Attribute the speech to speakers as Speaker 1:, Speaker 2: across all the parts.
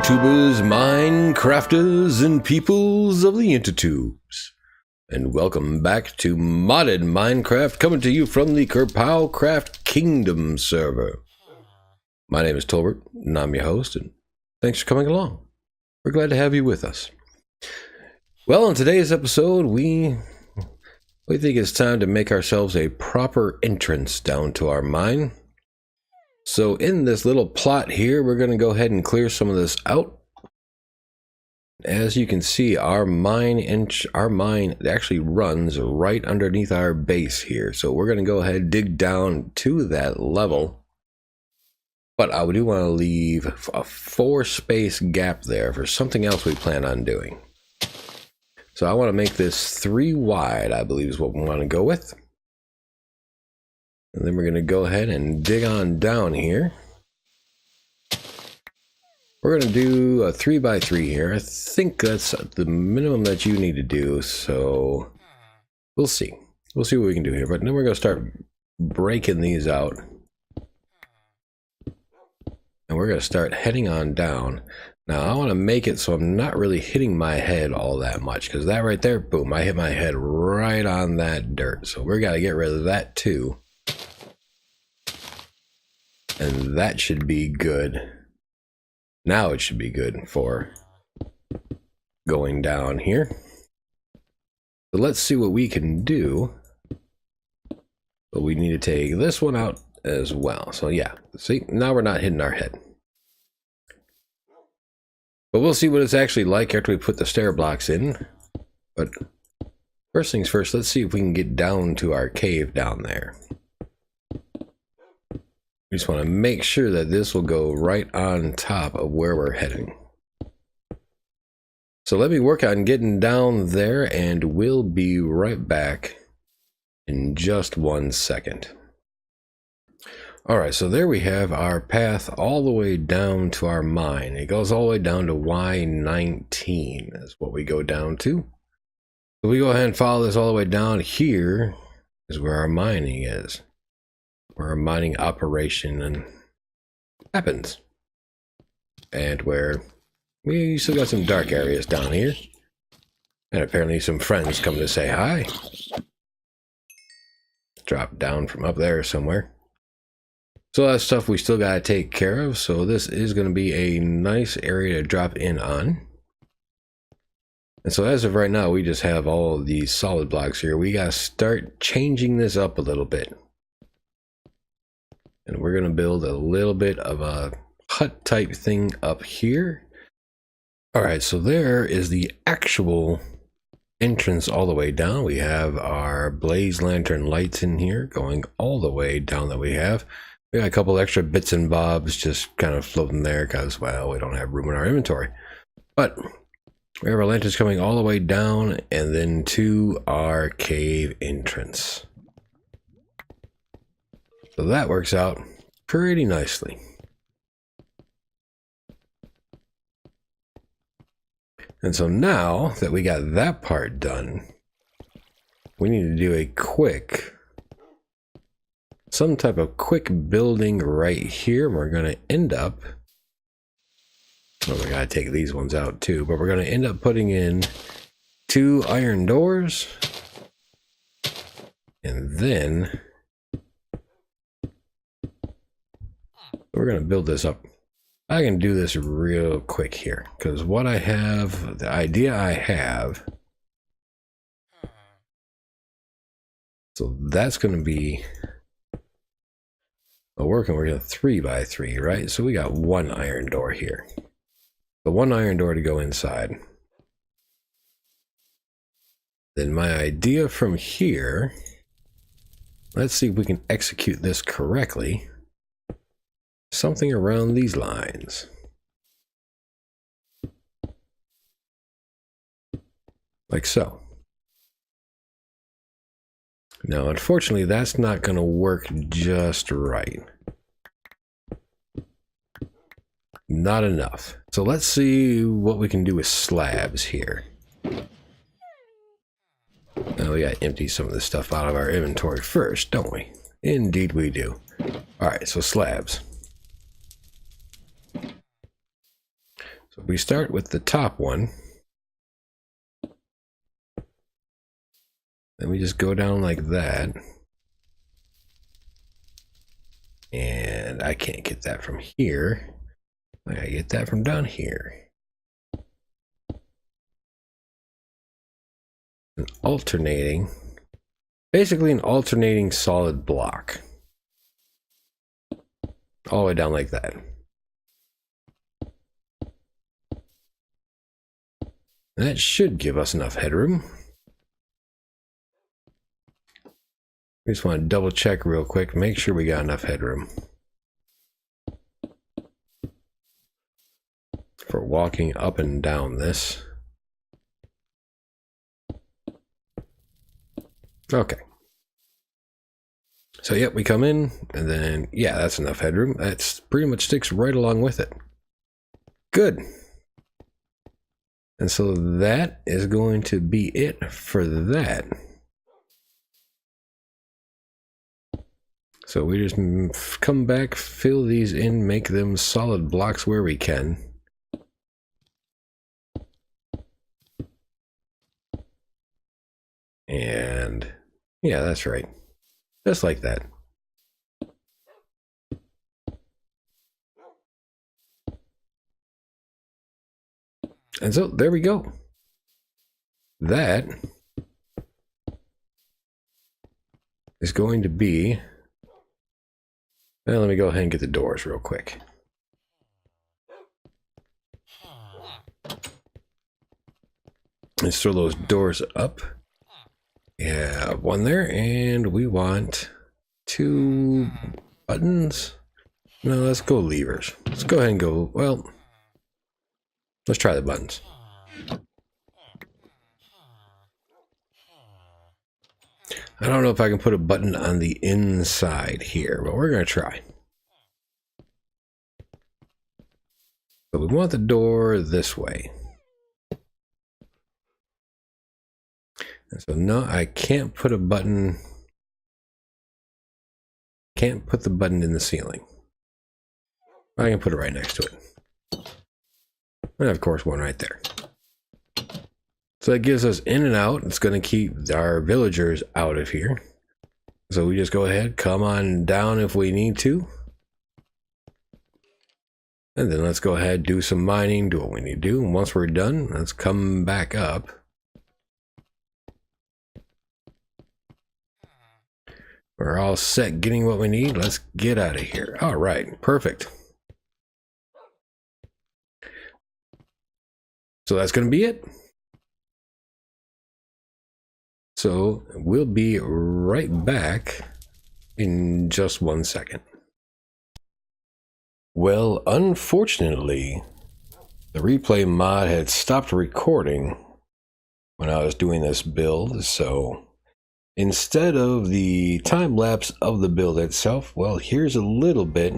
Speaker 1: YouTubers, Minecrafters, and peoples of the intertubes. And welcome back to modded Minecraft, coming to you from the KerPOWCraft Kingdom server. My name is Tolbert, and I'm your host, and thanks for coming along. We're glad to have you with us. Well, in today's episode, we think it's time to make ourselves a proper entrance down to our mine. So in this little plot here, we're going to go ahead and clear some of this out. As you can see, our mine actually runs right underneath our base here. So we're going to go ahead and dig down to that level. But I do want to leave a 4-space gap there for something else we plan on doing. So I want to make this 3 wide, I believe is what we want to go with. And then we're going to go ahead and dig on down here. We're going to do a 3x3 here. I think that's the minimum that you need to do. So we'll see. We'll see what we can do here. But then we're going to start breaking these out. And we're going to start heading on down. Now I want to make it so I'm not really hitting my head all that much. Because that right there, boom, I hit my head right on that dirt. So we're got to get rid of that too. And that should be good. Now it should be good for going down here. So let's see what we can do. But we need to take this one out as well. So yeah, see, now we're not hitting our head. But we'll see what it's actually like after we put the stair blocks in. But first things first, let's see if we can get down to our cave down there. We just want to make sure that this will go right on top of where we're heading. So let me work on getting down there, and we'll be right back in just 1 second. Alright, so there we have our path all the way down to our mine. It goes all the way down to Y19 is what we go down to. So we go ahead and follow this all the way down. Here is where our mining is. Where our mining operation happens. And where we still got some dark areas down here. And apparently some friends come to say hi. Drop down from up there somewhere. So that's stuff we still gotta take care of. So this is gonna be a nice area to drop in on. And so as of right now, we just have all of these solid blocks here. We gotta start changing this up a little bit. And we're going to build a little bit of a hut type thing up here. Alright, so there is the actual entrance all the way down. We have our blaze lantern lights in here going all the way down that we have. We got a couple extra bits and bobs just kind of floating there because, well, we don't have room in our inventory. But we have our lanterns coming all the way down and then to our cave entrance. So that works out pretty nicely. And so now that we got that part done, we need to do some type of quick building right here. We're going to end up, well, we got to take these ones out too, but we're going to end up putting in 2 iron doors. And then we're going to build this up. I can do this real quick here because what I have, the idea I have, so that's going to be we're going to 3x3, right? So we got 1 iron door here. The 1 iron door to go inside. Then my idea from here, let's see if we can execute this correctly. Something around these lines. Like so. Now, unfortunately, that's not going to work just right. Not enough. So let's see what we can do with slabs here. Now we got to empty some of this stuff out of our inventory first, don't we? Indeed we do. Alright, so slabs. So we start with the top one. Then we just go down like that. And I can't get that from here. I gotta get that from down here. Basically an alternating solid block. All the way down like that. That should give us enough headroom. We just want to double check real quick, make sure we got enough headroom for walking up and down this. Okay. So yep, we come in and then, yeah, that's enough headroom. That's pretty much sticks right along with it. Good. And so that is going to be it for that. So we just come back, fill these in, make them solid blocks where we can. And yeah, that's right. Just like that. And so there we go. That is going to be... Well, let me go ahead and get the doors real quick. Let's throw those doors up. Yeah, one there, and we want 2 buttons. No, let's go levers. Let's go ahead and go, well, let's try the buttons. I don't know if I can put a button on the inside here, but we're going to try. So we want the door this way. And so no, I can't put a button. Can't put the button in the ceiling. I can put it right next to it. And of course, one right there. So that gives us in and out. It's going to keep our villagers out of here. So we just go ahead, come on down if we need to. And then let's go ahead, do some mining, do what we need to do. And once we're done, let's come back up. We're all set getting what we need. Let's get out of here. All right, perfect. So that's going to be it. So we'll be right back in just 1 second. Well, unfortunately, the replay mod had stopped recording when I was doing this build, so instead of the time lapse of the build itself, well, here's a little bit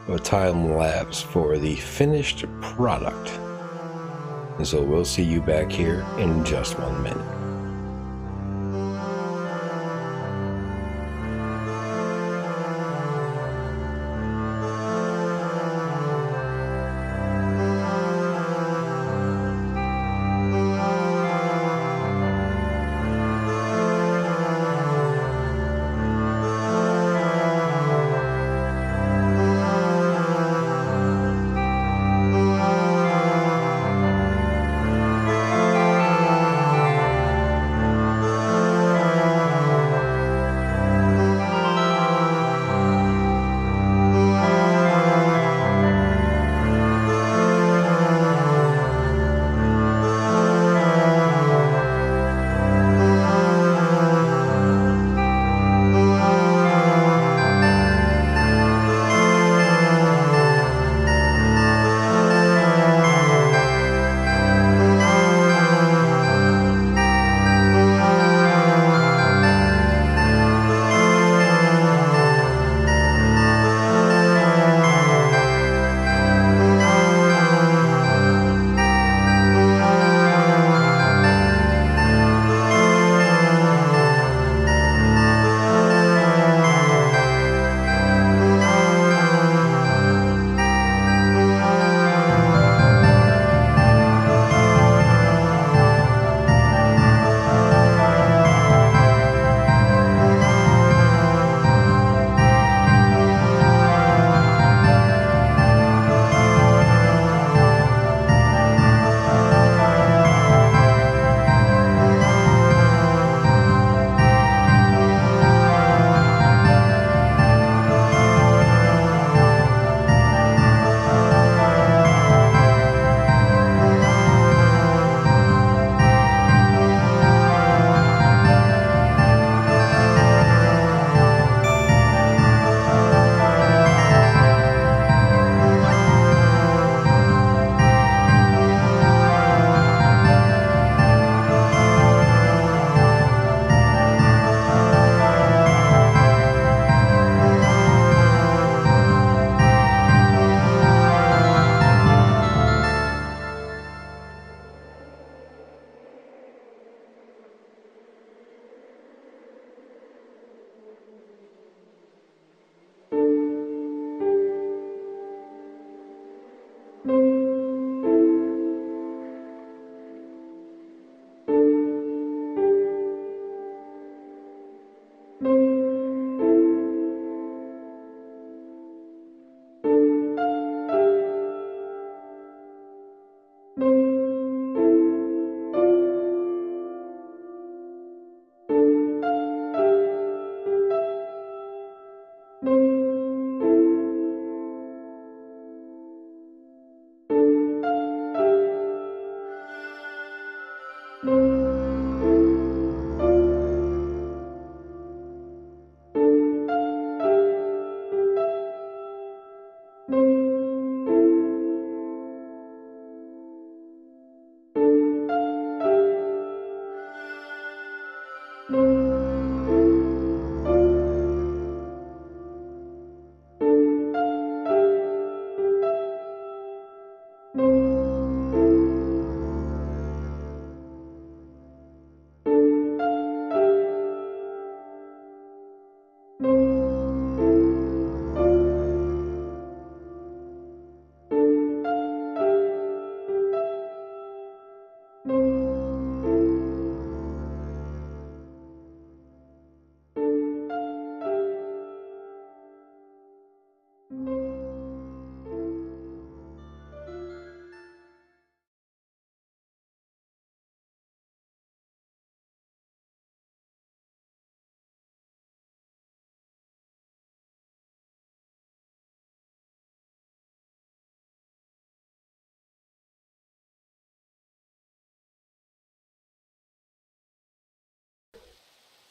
Speaker 1: of a time lapse for the finished product. And so we'll see you back here in just 1 minute.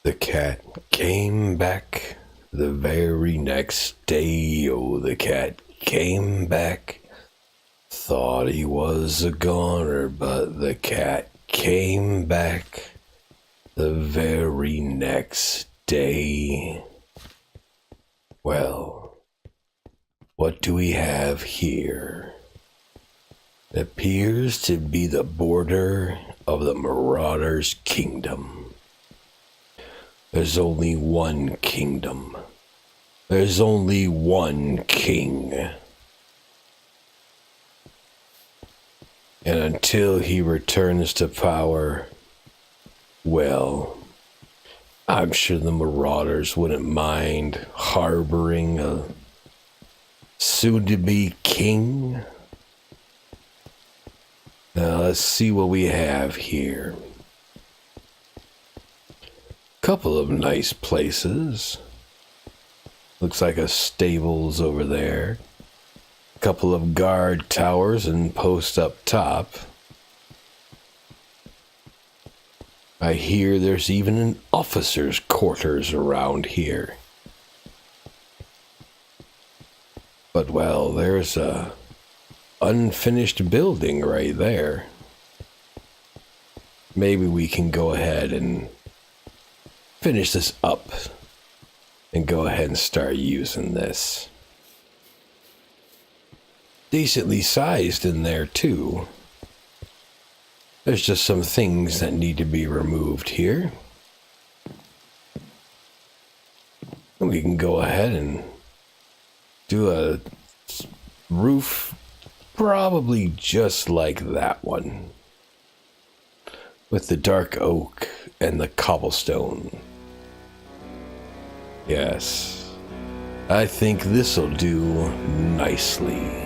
Speaker 1: The cat came back the very next day. Oh, the cat came back. Thought he was a goner, but the cat came back the very next day. Well, what do we have here? It appears to be the border of the Marauder's kingdom. There's only one kingdom. There's only one king. And until he returns to power, well, I'm sure the Marauders wouldn't mind harboring a soon-to-be king. Now let's see what we have here. Couple of nice places. Looks like a stables over there. A couple of guard towers and posts up top. I hear there's even an officer's quarters around here. But well, there's a unfinished building right there. Maybe we can go ahead and finish this up and go ahead and start using this. Decently sized in there too. There's just some things that need to be removed here. And we can go ahead and do a roof probably just like that one, with the dark oak and the cobblestone. Yes, I think this'll do nicely.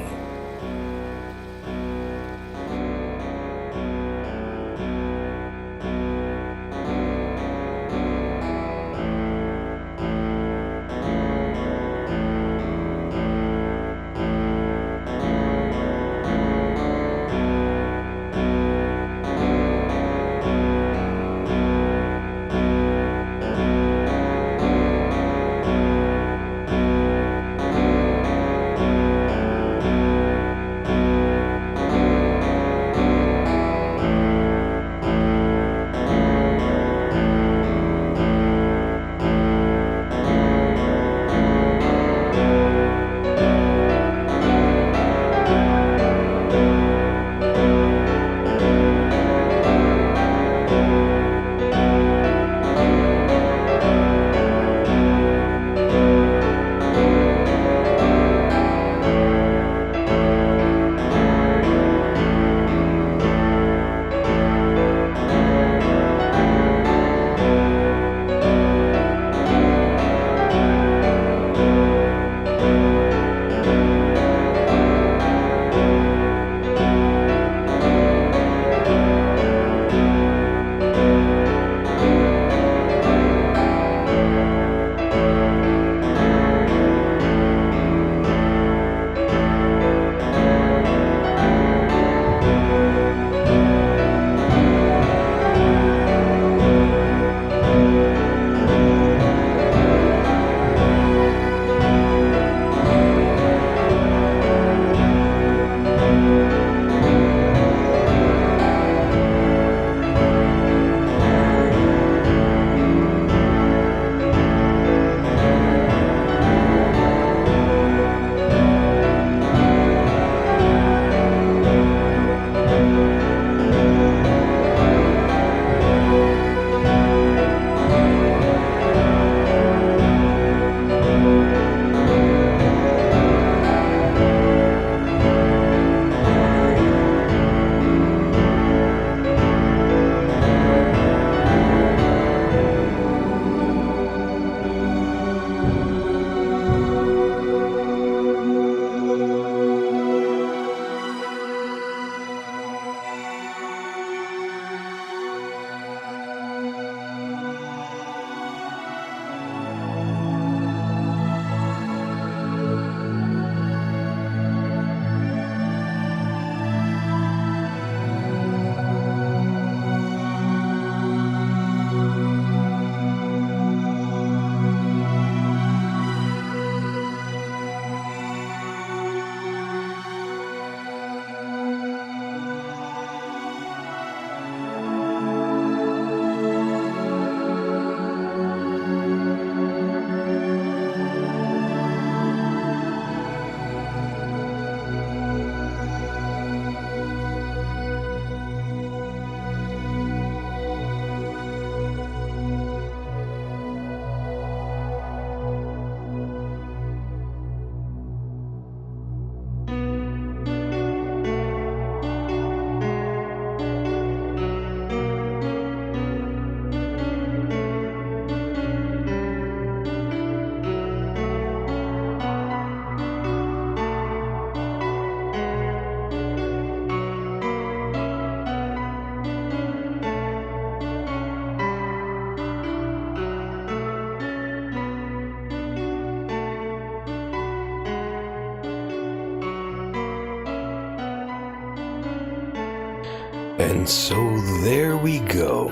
Speaker 1: And so there we go.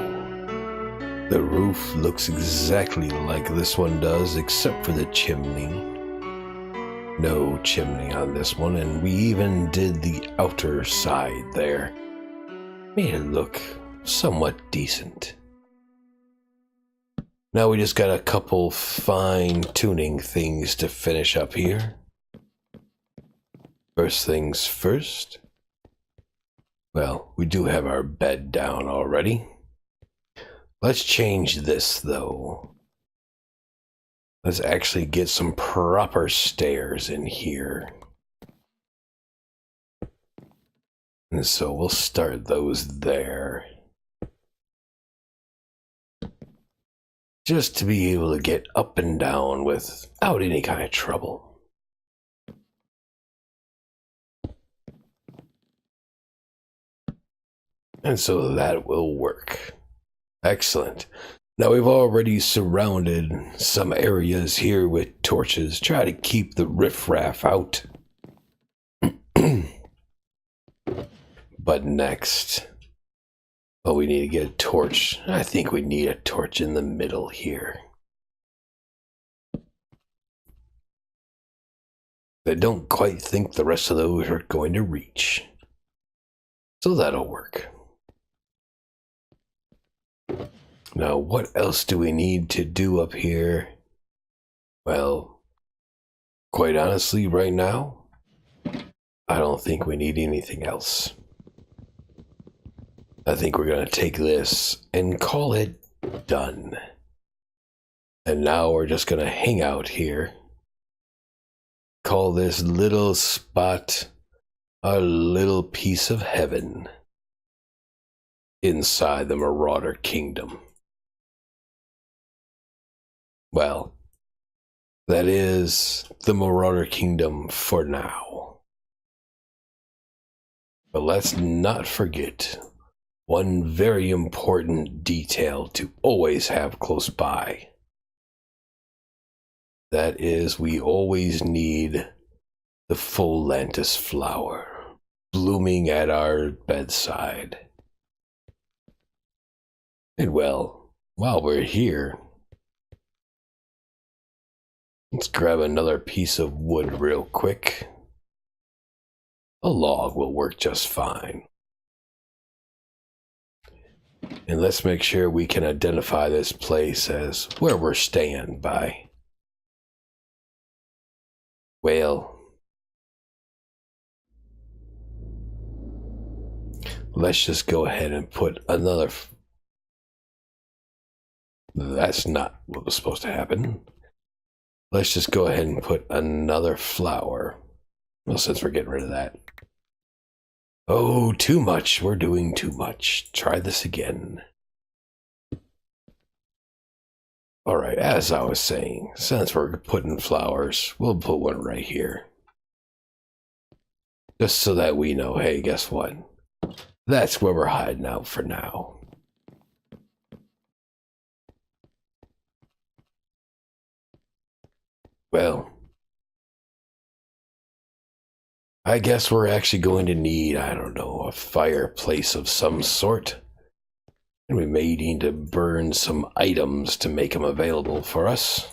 Speaker 1: The roof looks exactly like this one does, except for the chimney. No chimney on this one, and we even did the outer side there. Made it look somewhat decent. Now we just got a couple fine-tuning things to finish up here. First things first. Well, we do have our bed down already. Let's change this, though. Let's actually get some proper stairs in here. And so we'll start those there. Just to be able to get up and down without any kind of trouble. And so that will work. Excellent. Now we've already surrounded some areas here with torches. Try to keep the riffraff out. But next, well, we need to get a torch. I think we need a torch in the middle here. I don't quite think the rest of those are going to reach. So that'll work. Now, what else do we need to do up here? Well, quite honestly, right now, I don't think we need anything else. I think we're going to take this and call it done. And now we're just going to hang out here. Call this little spot a little piece of heaven inside the Marauder Kingdom. Well, that is the Marauder Kingdom for now. But let's not forget one very important detail to always have close by. That is, we always need the full Lantis flower blooming at our bedside. And well, while we're here, let's grab another piece of wood real quick. A log will work just fine. And let's make sure we can identify this place as where we're staying by. Well, let's just go ahead and put another... That's not what was supposed to happen. Let's just go ahead and put another flower. Well, since we're getting rid of that. Oh, too much. We're doing too much. Try this again. Alright, as I was saying, since we're putting flowers, we'll put one right here. Just so that we know, hey, guess what? That's where we're hiding out for now. Well, I guess we're actually going to need, I don't know, a fireplace of some sort. And we may need to burn some items to make them available for us.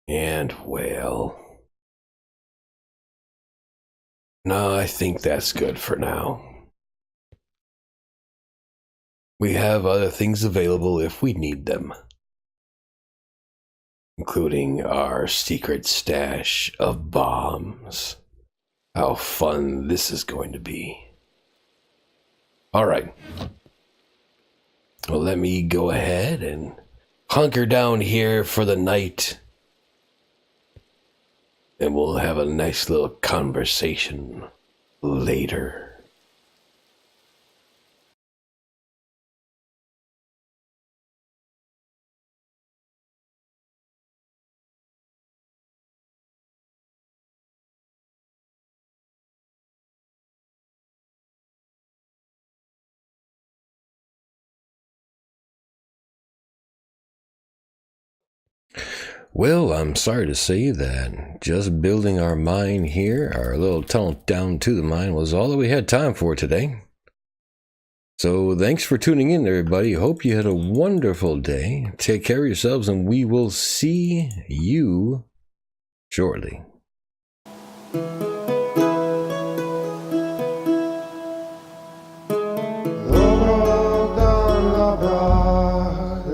Speaker 1: And, well... No, I think that's good for now. We have other things available if we need them. Including our secret stash of bombs. How fun this is going to be. Alright. Well, let me go ahead and hunker down here for the night. And we'll have a nice little conversation later. Well, I'm sorry to say that just building our mine here, our little tunnel down to the mine, was all that we had time for today. So thanks for tuning in, everybody. Hope you had a wonderful day. Take care of yourselves, and we will see you shortly.
Speaker 2: Loro dalla valle